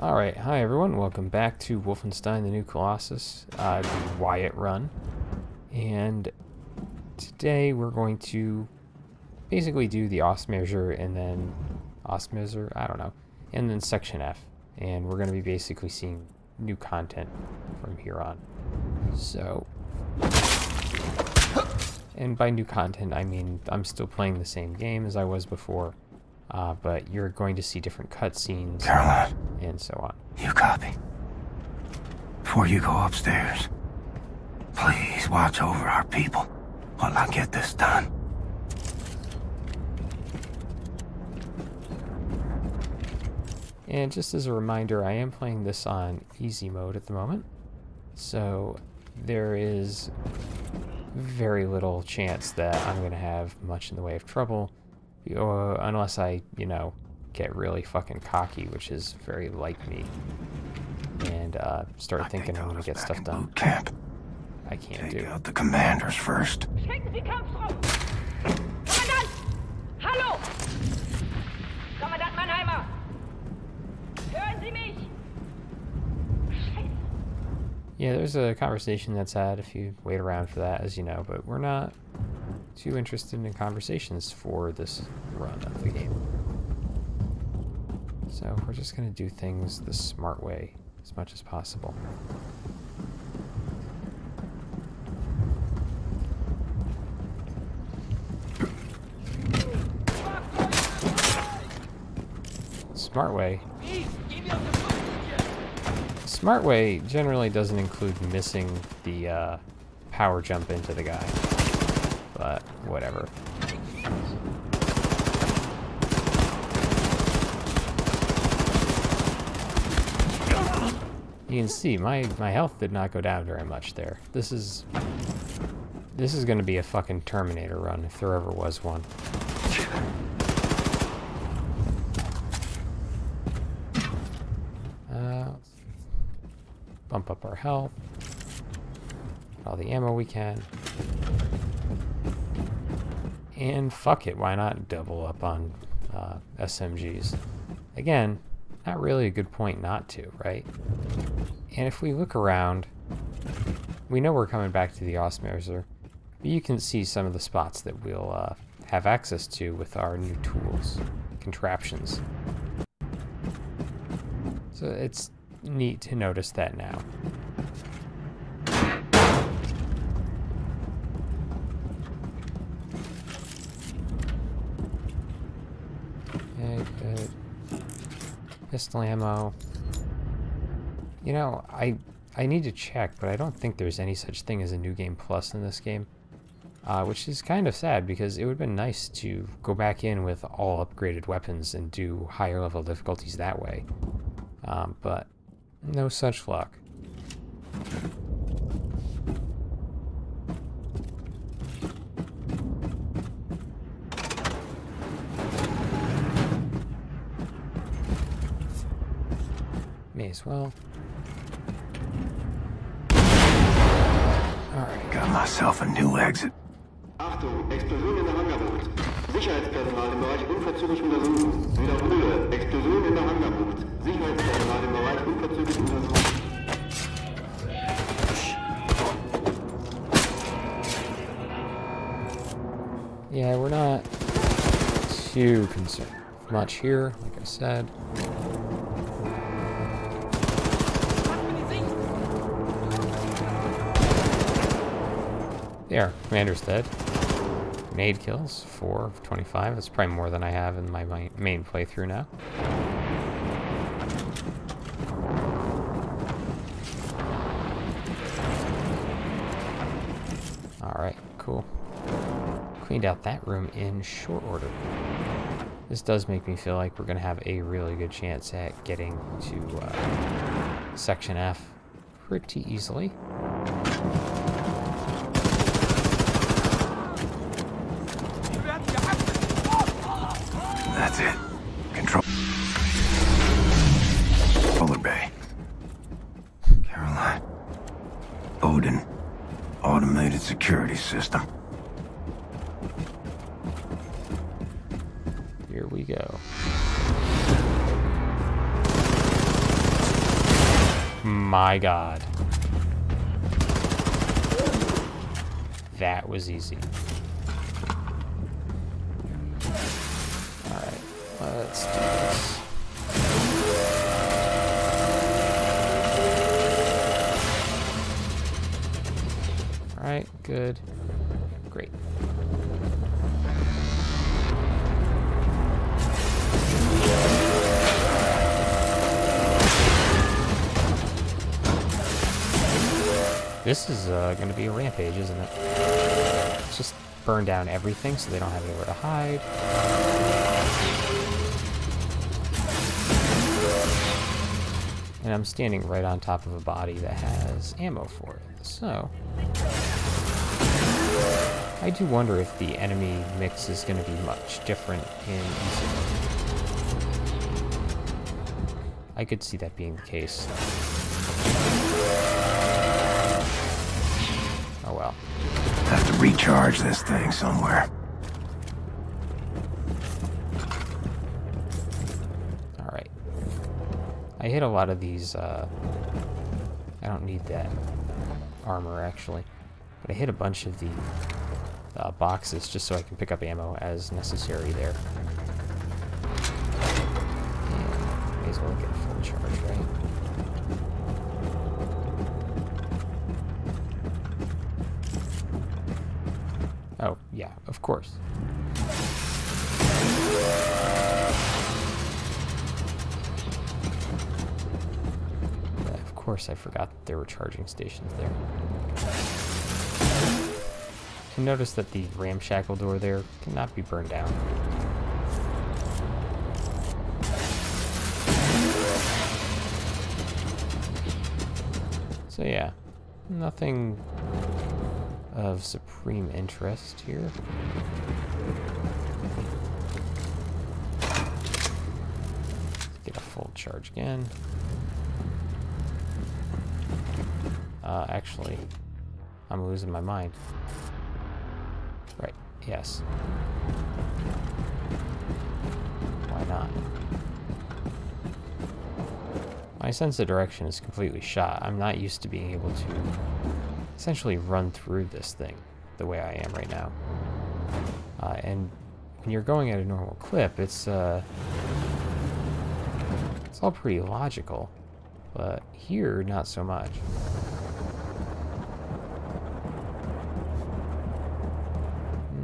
Alright, hi everyone, welcome back to Wolfenstein the New Colossus, the Wyatt run. And today we're going to basically do the Ostmeasure and then Ostmeasure, I don't know, and then Section F. And we're going to be basically seeing new content from here on. So, and by new content I mean I'm still playing the same game as I was before. But you're going to see different cutscenes and so on. You copy? Before you go upstairs, please watch over our people while I get this done. And just as a reminder, I am playing this on easy mode at the moment, so there is very little chance that I'm going to have much in the way of trouble. Unless I, get really fucking cocky, which is very like me, and start thinking I'm gonna get stuff done. Boot camp. I can't Take do. out the commanders first. Schenken Sie Kampfraum! Kommandant! Hallo! Kommandant Mannheimer! Hören Sie mich? Yeah, there's a conversation that's had if you wait around for that, as you know, but we're not too interested in conversations for this run of the game. So we're just going to do things the smart way as much as possible. Smart way. Smart way generally doesn't include missing the power jump into the guy. But whatever. You can see my health did not go down very much there. This is going to be a fucking Terminator run if there ever was one. Let's bump up our health. Get all the ammo we can. And fuck it, why not double up on SMGs? Again, not really a good point not to, right? And if we look around, we know we're coming back to the Ostmeasure, but you can see some of the spots that we'll have access to with our new tools, contraptions. So it's neat to notice that now. Okay, good. Pistol ammo. I need to check, but I don't think there's any such thing as a New Game Plus in this game. Which is kind of sad, because it would have been nice to go back in with all upgraded weapons and do higher level difficulties that way. But no such luck. May as well. Alright. Got myself a new exit. Achtung, Explosion in der Hangarbucht. Sicherheitspersonal im Bereich unverzüglich untersuchen. Wiederhole, Explosion in der Hangarbucht. Sicherheitspersonal im Bereich unverzüglich untersuchen. Yeah, we're not too concerned much here, like I said. There, commander's dead. Grenade kills, 4 of 25. That's probably more than I have in my main playthrough now. Alright, cool. Cleaned out that room in short order. This does make me feel like we're going to have a really good chance at getting to Section F pretty easily. That's it. Control. Controller bay. Caroline. Odin. Automated security system. Here we go. my god. That was easy. Alright, let's do this. Alright, good. Great. This is going to be a rampage, isn't it? Let's just burn down everything so they don't have anywhere to hide. And I'm standing right on top of a body that has ammo for it. So I do wonder if the enemy mix is going to be much different in easy mode. I could see that being the case. Oh well. Have to recharge this thing somewhere. Alright. I hit a lot of these, I don't need that armor actually, but I hit a bunch of the boxes just so I can pick up ammo as necessary there. And may as well get a full charge, right? Oh, yeah, of course. Of course I forgot that there were charging stations there. And notice that the ramshackle door there cannot be burned down. So yeah, nothing of supreme interest here. Let's get a full charge again. Actually, I'm losing my mind. Right, yes. Why not? My sense of direction is completely shot. I'm not used to being able to essentially run through this thing the way I am right now. And when you're going at a normal clip, it's all pretty logical, but here, not so much.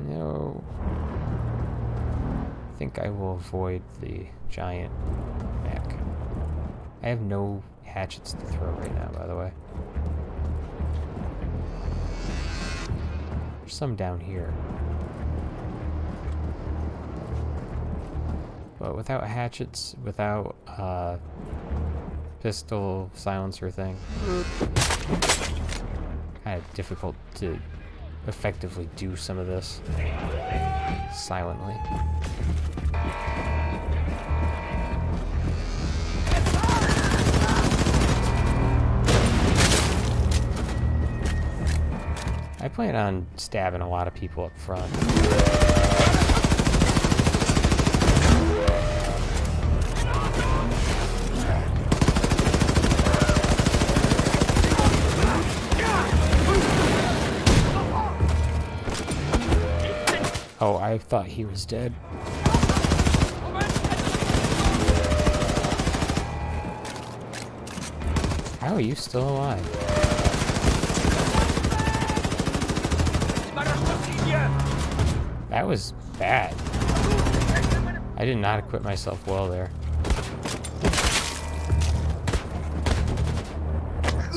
No. I think I will avoid the giant mech. I have no hatchets to throw right now, by the way. There's some down here. But without hatchets, without pistol silencer thing, kind of difficult to effectively do some of this silently. I plan on stabbing a lot of people up front. Oh, I thought he was dead. How are you still alive? That was bad. I did not equip myself well there.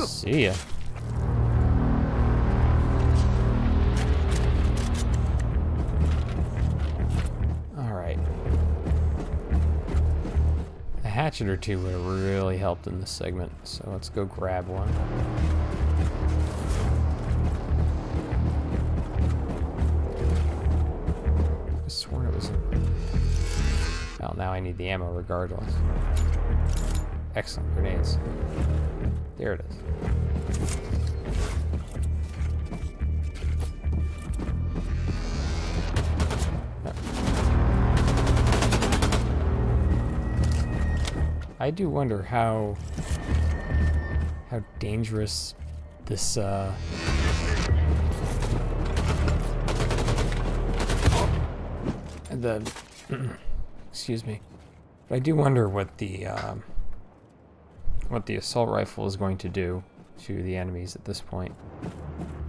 See ya. Alright. A hatchet or two would have really helped in this segment, so let's go grab one. I sworn it was in... Well, now I need the ammo regardless. Excellent grenades. There it is. I do wonder how how dangerous this excuse me. But I do wonder what the assault rifle is going to do to the enemies at this point.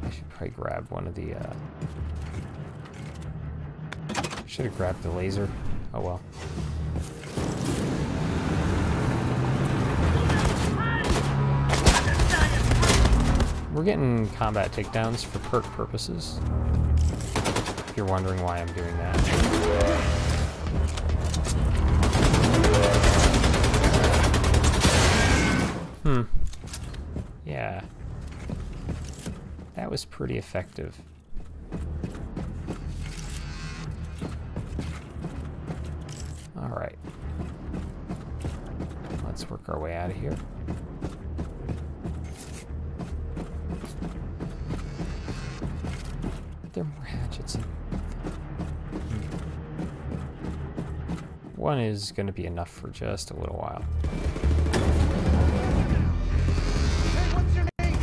I should probably grab one of the should have grabbed the laser. Oh well. We're getting combat takedowns for perk purposes. If you're wondering why I'm doing that. Yeah. That was pretty effective. Alright. Let's work our way out of here. There are more hatchets. One is going to be enough for just a little while. Hey, what's your name?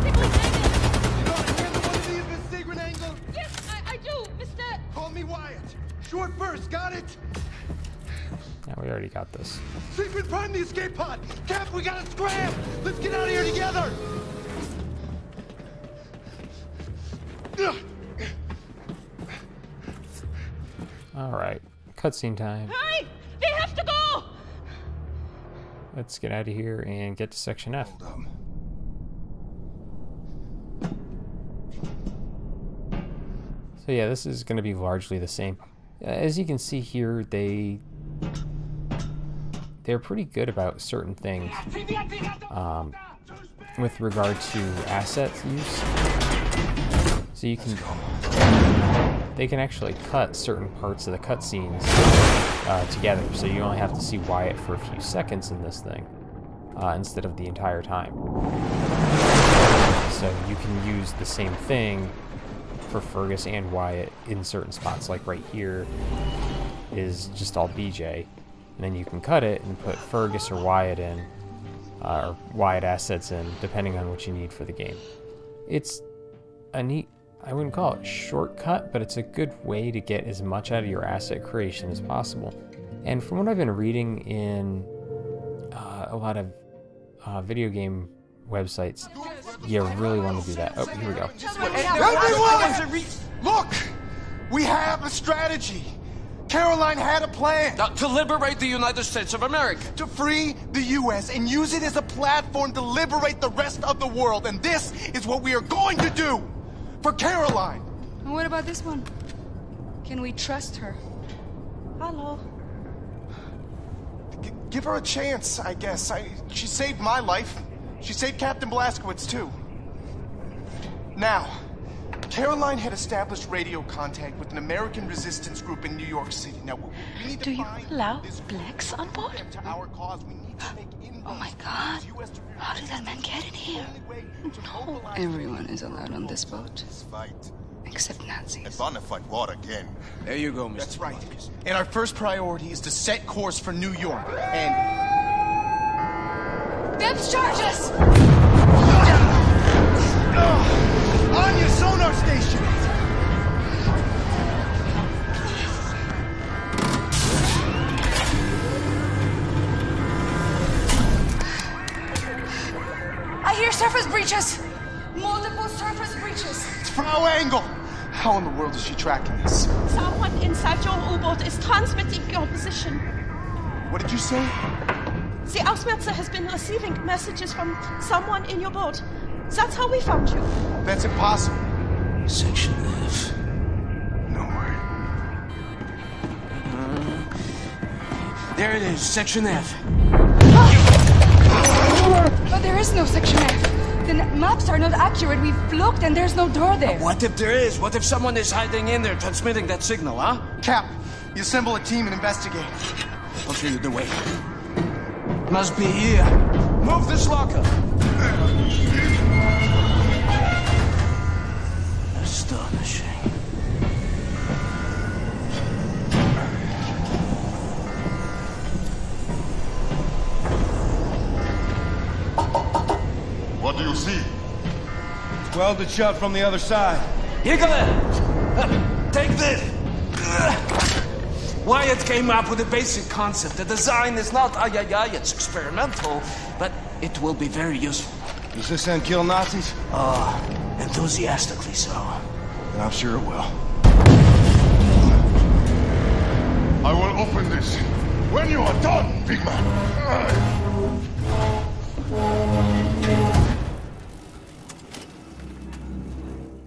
You know I handle one of these, Miss Secret Angle? Yes, I do, Mr. Call me Wyatt. Short first, got it? Now we already got this. Secret, prime the escape pod. Cap, we gotta scram. Let's get out of here together. Alright, cutscene time. Hurry! We have to go! Let's get out of here and get to Section F. Hold up. So yeah, this is going to be largely the same. As you can see here, they're pretty good about certain things with regard to asset use. So you can, they can actually cut certain parts of the cutscenes together. So you only have to see Wyatt for a few seconds in this thing instead of the entire time. So you can use the same thing for Fergus and Wyatt in certain spots. Like right here is just all BJ. And then you can cut it and put Fergus or Wyatt in, or Wyatt assets in, depending on what you need for the game. It's a neat, I wouldn't call it shortcut, but it's a good way to get as much out of your asset creation as possible. And from what I've been reading in a lot of video game websites, you really want to do that. Oh, here we go. Everyone! Look! We have a strategy. Caroline had a plan. To liberate the United States of America. To free the U.S. and use it as a platform to liberate the rest of the world. And this is what we are going to do for Caroline. And what about this one? Can we trust her? Hello. Give her a chance, I guess. She saved my life. She saved Captain Blazkowicz, too. Now, Caroline had established radio contact with an American resistance group in New York City. Now, we need to Do you find allow this blacks on board? to our cause. We need to make Oh my God. How did that man get in here? No, everyone is allowed on this boat. Fight. Except Nazis. And wanna fight war again. There you go, Mr. That's right. And our first priority is to set course for New York. And Depth charges! on your sonar station! I hear surface breaches! Multiple surface breaches! It's Frau Engel! How in the world is she tracking this? Someone inside your U-boat is transmitting your position. What did you say? The Ausmerzer has been receiving messages from someone in your boat. That's how we found you. That's impossible. Section F. No way. There it is, Section F. But there is no section F. The maps are not accurate. We've looked and there's no door there. What if there is? What if someone is hiding in there transmitting that signal, huh? Cap, you assemble a team and investigate. I'll show you the way. Must be here. Move this locker. Astonishing. do you see? Welded shut from the other side. Higgle! Take this! Wyatt came up with a basic concept. The design is not it's experimental, but it will be very useful. Does this end kill Nazis? Enthusiastically so. And I'm sure it will. I will open this when you are done, big man.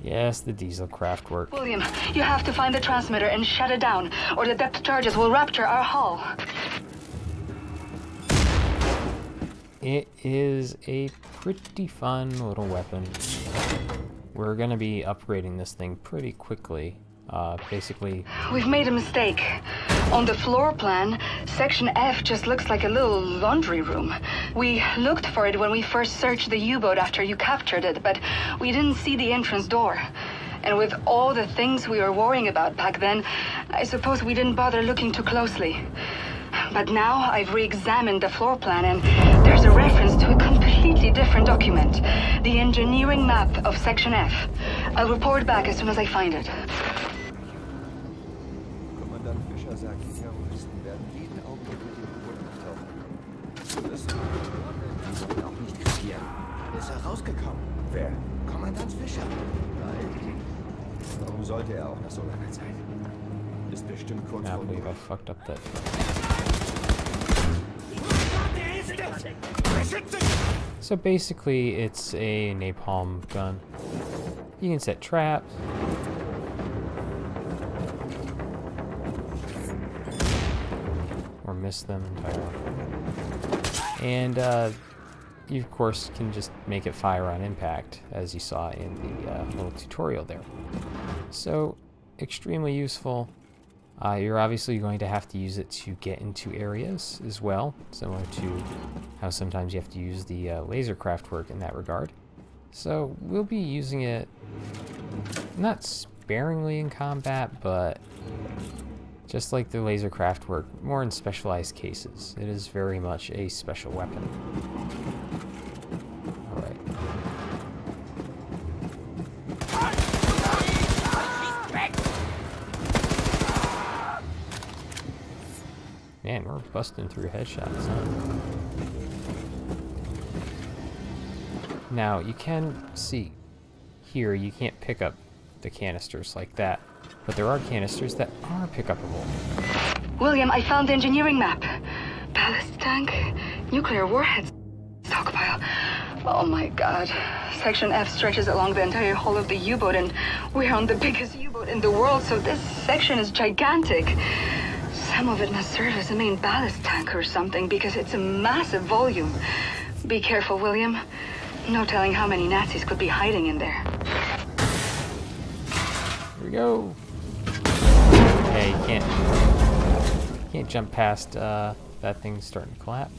Yes, the diesel craft work. William, you have to find the transmitter and shut it down, or the depth charges will rupture our hull. It is a pretty fun little weapon. We're gonna be upgrading this thing pretty quickly. Basically... We've made a mistake. On the floor plan, Section F just looks like a little laundry room. We looked for it when we first searched the U-boat after you captured it, but we didn't see the entrance door. And with all the things we were worrying about back then, I suppose we didn't bother looking too closely. But now I've re-examined the floor plan and there's a reference to a completely different document. The engineering map of Section F. I'll report back as soon as I find it. Kommandant Fischer sagt, die Terroristen werden jeden Augenblick mit dem U-Boot auftauchen. Das wird auch nicht riskieren. Ist er rausgekommen? Wer? Kommandant Fischer. Nein. Warum sollte er auch nach so langer Zeit? Ist bestimmt kurz vor... I believe I fucked up that. So basically, it's a napalm gun. You can set traps. Or miss them entirely. And you, of course, can just make it fire on impact, as you saw in the little tutorial there. So, extremely useful. You're obviously going to have to use it to get into areas as well, similar to how sometimes you have to use the laser craft work in that regard. So we'll be using it not sparingly in combat, but just like the laser craft work, more in specialized cases. It is very much a special weapon. Alright. Man, we're busting through headshots, huh? Now, you can see here, you can't pick up the canisters like that, but there are canisters that are pick-upable. William, I found the engineering map. Ballast tank, nuclear warheads stockpile. Oh my god. Section F stretches along the entire hull of the U-boat, and we're on the biggest U-boat in the world, so this section is gigantic. Some of it must serve as a main ballast tank or something, because it's a massive volume. Be careful, William. No telling how many Nazis could be hiding in there. Here we go. Yeah, you can't jump past that thing starting to collapse.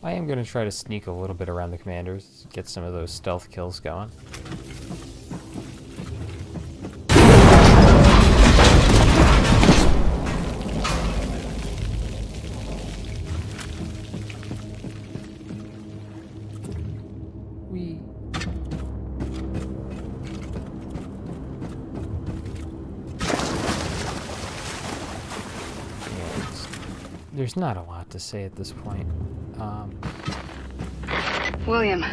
I am going to try to sneak a little bit around the commanders, get some of those stealth kills going. There's not a lot to say at this point. William,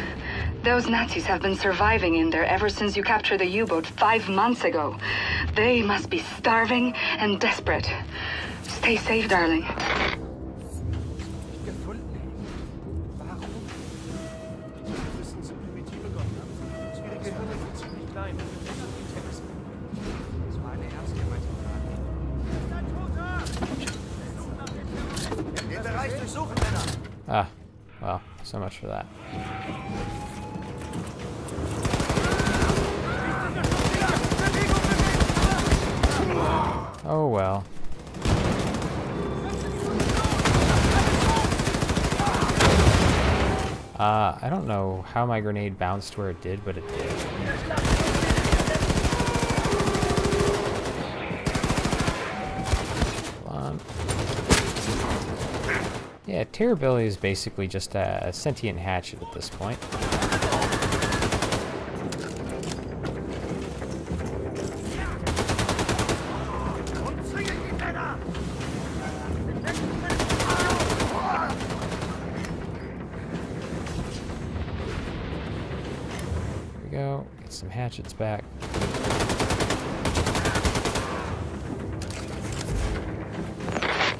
those Nazis have been surviving in there ever since you captured the U-boat 5 months ago. They must be starving and desperate. Stay safe, darling. Ah, well, so much for that. Oh well. I don't know how my grenade bounced where it did, but it did. Come on. Yeah, Terrorbilly is basically just a sentient hatchet at this point. There we go. Get some hatchets back.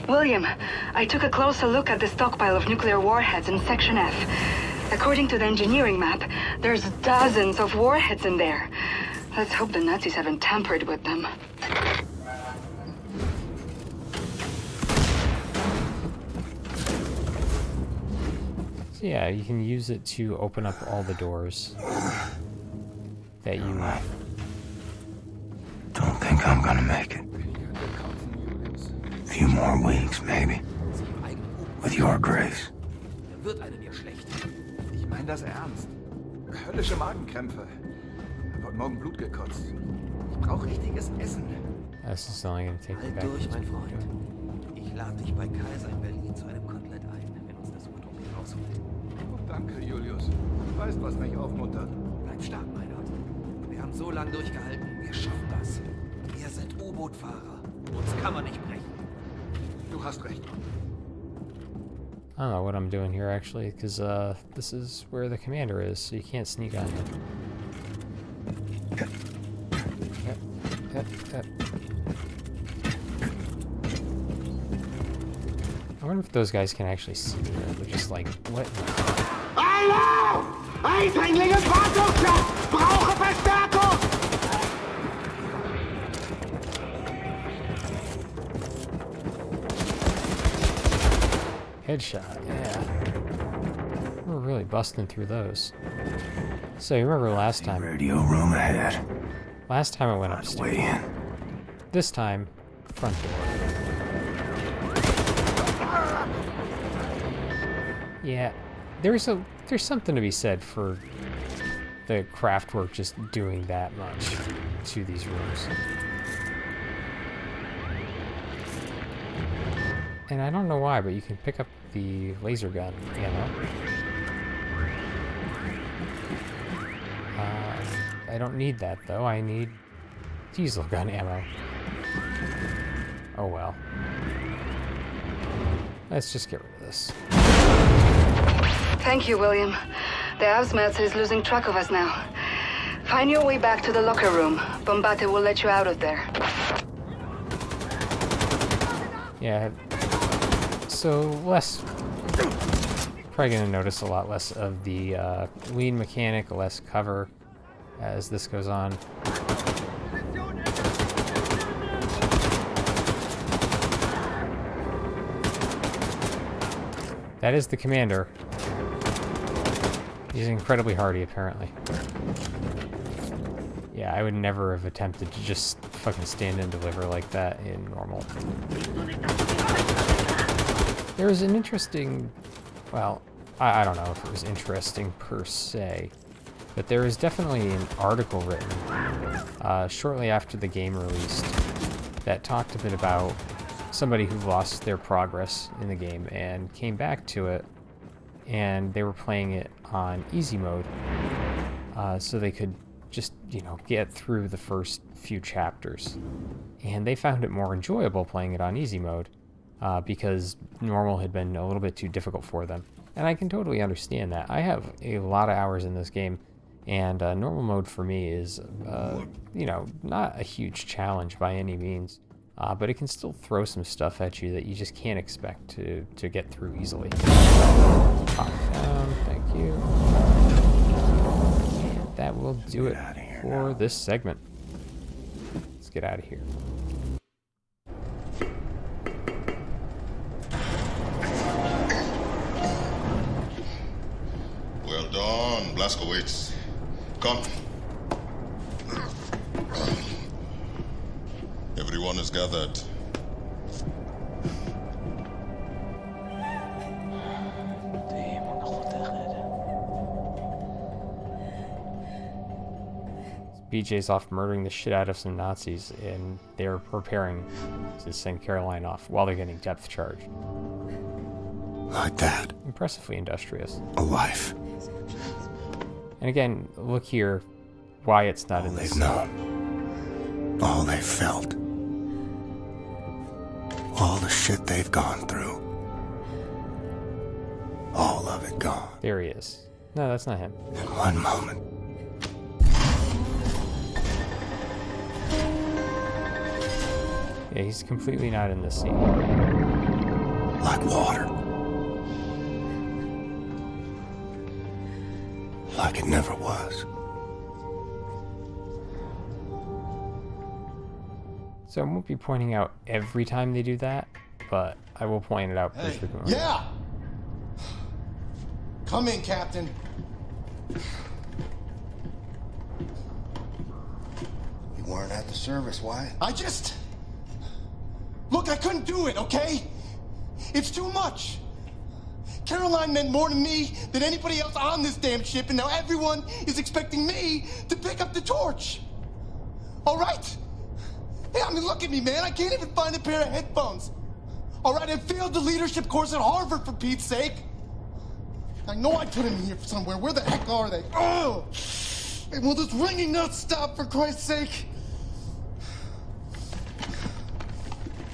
William, I took a closer look at the stockpile of nuclear warheads in Section F. According to the engineering map, there's dozens of warheads in there. Let's hope the Nazis haven't tampered with them. So yeah, you can use it to open up all the doors that you... Don't think I'm gonna make it. A few more weeks, maybe. With your grace. Wird einem ja schlecht. Ich meine das ernst. Höllische Magenkrämpfe. Hab heute Morgen Blut gekotzt. Ich brauche richtiges Essen. This is only gonna take me back. Halt durch, mein Freund. Ich lade dich bei Kaiser in Berlin zu einem Kotelett ein, wenn uns das Utopie rausholt. Oh, danke, Julius. Du weißt, was mich aufmuntert. Bleib stark, Meinhard. Wir haben so lange durchgehalten. Wir schaffen das. Wir sind U-Boot-Fahrer. Uns kann man nicht brechen. Du hast recht. I don't know what I'm doing here actually, because this is where the commander is, so you can't sneak on him. I wonder if those guys can actually see me. They're just like, what? Hallo! Eindringlinge Fahrtungsschutz! Brauche Verstärkung! Headshot, yeah. We're really busting through those. So you remember last time? Radio room ahead. Last time I went upstairs. This time, front door. Yeah, there's something to be said for the craftwork just doing that much to these rooms. And I don't know why, but you can pick up the laser gun ammo. I don't need that though. I need diesel gun ammo. Oh well. Let's just get rid of this. Thank you, William. The Ausmerzer is losing track of us now. Find your way back to the locker room. Bombate will let you out of there. Yeah. So less... Probably gonna notice a lot less of the lean mechanic, less cover as this goes on. That is the commander. He's incredibly hardy, apparently. Yeah, I would never have attempted to just fucking stand and deliver like that in normal. There was an interesting... Well, I don't know if it was interesting per se, but there was definitely an article written shortly after the game released that talked a bit about somebody who lost their progress in the game and came back to it, and they were playing it on easy mode so they could just, you know, get through the first few chapters. And they found it more enjoyable playing it on easy mode because normal had been a little bit too difficult for them. And I can totally understand that. I have a lot of hours in this game, and normal mode for me is, you know, not a huge challenge by any means, but it can still throw some stuff at you that you just can't expect to get through easily. Pop down, thank you. And that will do it for this segment. Let's get out of here. Well done, Blazkowicz. Come. Everyone is gathered. BJ's off murdering the shit out of some Nazis, and they're preparing to send Caroline off while they're getting depth charged. Like that. Impressively industrious. A life. And again, look here. Wyatt's not in this. They've known. All they've felt. All the shit they've gone through. All of it gone. There he is. No, that's not him. In one moment. Yeah, he's completely not in this scene. Like water. Like it never was. So I won't be pointing out every time they do that, but I will point it out pretty frequently. Yeah! Come in, Captain. You weren't at the service, Wyatt. Look, I couldn't do it, okay? It's too much. Caroline meant more to me than anybody else on this damn ship, and now everyone is expecting me to pick up the torch. All right? Hey, I mean, look at me, man. I can't even find a pair of headphones. All right, I failed the leadership course at Harvard, for Pete's sake. I know I put them here somewhere. Where the heck are they? Oh! And will this ringing not stop, for Christ's sake?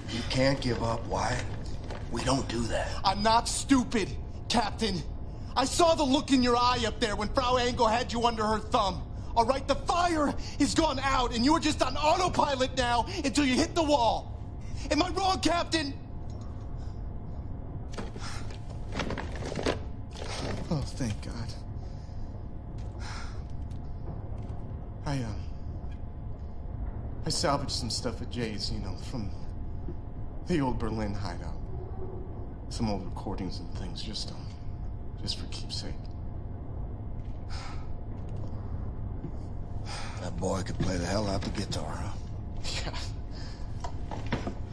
You can't give up, Wyatt. We don't do that. I'm not stupid, Captain. I saw the look in your eye up there when Frau Engel had you under her thumb. All right, the fire is gone out, and you're just on autopilot now until you hit the wall. Am I wrong, Captain? Oh, thank God. I salvaged some stuff at Jay's, you know, from the old Berlin hideout. Some old recordings and things, just for keepsake. That boy could play the hell out the guitar, huh?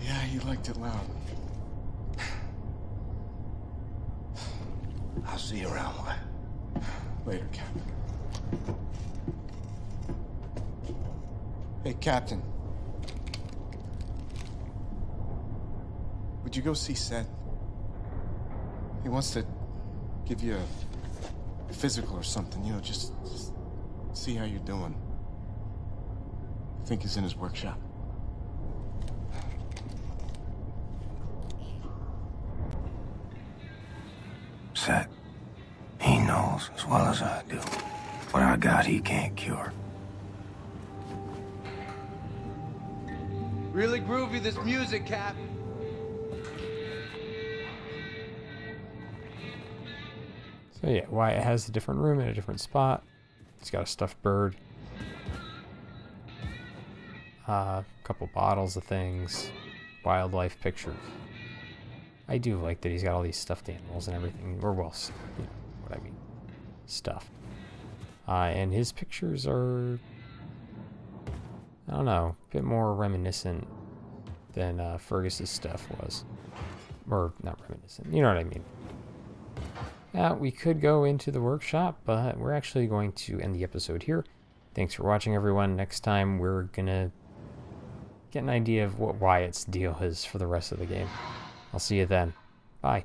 Yeah, he liked it loud. I'll see you around, Wyatt. Later, Captain. Hey, Captain. Would you go see Seth? He wants to give you a physical or something, you know, just see how you're doing. I think he's in his workshop. Seth, he knows as well as I do. What I got, he can't cure. Really groovy, this music, Cap. So yeah, Wyatt has a different room in a different spot. He's got a stuffed bird. A couple bottles of things. Wildlife pictures. I do like that he's got all these stuffed animals and everything. Or, well, you know what I mean. Stuff. And his pictures are, I don't know, a bit more reminiscent than Fergus's stuff was. Or, not reminiscent, you know what I mean. Now, we could go into the workshop, but we're actually going to end the episode here. Thanks for watching, everyone. Next time, we're gonna get an idea of what Wyatt's deal is for the rest of the game. I'll see you then. Bye.